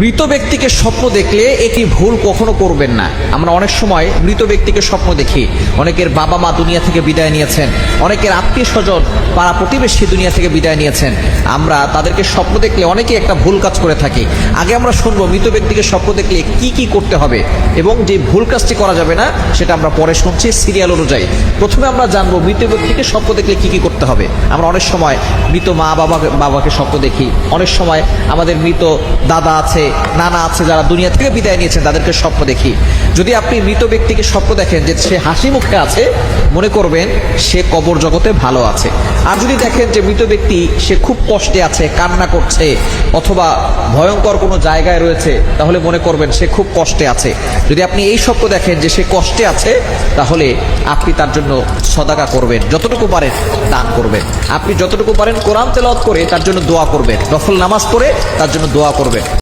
মৃত ব্যক্তিকে স্বপ্ন দেখলে একটি ভুল কখনো করবেন না। আমরা অনেক সময় মৃত ব্যক্তিকে স্বপ্ন দেখি। অনেকের বাবা মা দুনিয়া থেকে বিদায় নিয়েছেন, অনেকের আত্মীয় স্বজন পাড়া প্রতিবেশী দুনিয়া থেকে বিদায় নিয়েছেন। আমরা তাদেরকে স্বপ্ন দেখলে অনেকেই একটা ভুল কাজ করে থাকি। আগে আমরা শুনবো মৃত ব্যক্তিকে স্বপ্ন দেখলে কি কি করতে হবে এবং যে ভুল কাজটি করা যাবে না সেটা আমরা পরে শুনছি সিরিয়াল অনুযায়ী। প্রথমে আমরা জানবো মৃত ব্যক্তিকে স্বপ্ন দেখলে কি কি করতে হবে। আমরা অনেক সময় মৃত মা বাবাকে স্বপ্ন দেখি, অনেক সময় আমাদের মৃত দাদা আছে, নানা আছে, যারা দুনিয়া থেকে বিদায় নিয়েছেন তাদেরকে স্বপ্ন দেখি। যদি আপনি মৃত ব্যক্তিকে স্বপ্ন দেখেন যে সে হাসি মুখে আছে, মনে করবেন সে কবর জগতে ভালো আছে। আর যদি দেখেন যে মৃত ব্যক্তি সে খুব কষ্টে আছে, কান্না করছে অথবা ভয়ঙ্কর কোনো জায়গায় রয়েছে, তাহলে মনে করবেন সে খুব কষ্টে আছে। যদি আপনি এই স্বপ্ন দেখেন যে সে কষ্টে আছে, তাহলে আপনি তার জন্য সদাকা করবেন, যতটুকু পারেন দান করবেন। আপনি যতটুকু পারেন কোরআন তেলাওয়াত করে তার জন্য দোয়া করবেন, নফল নামাজ পড়ে তার জন্য দোয়া করবেন।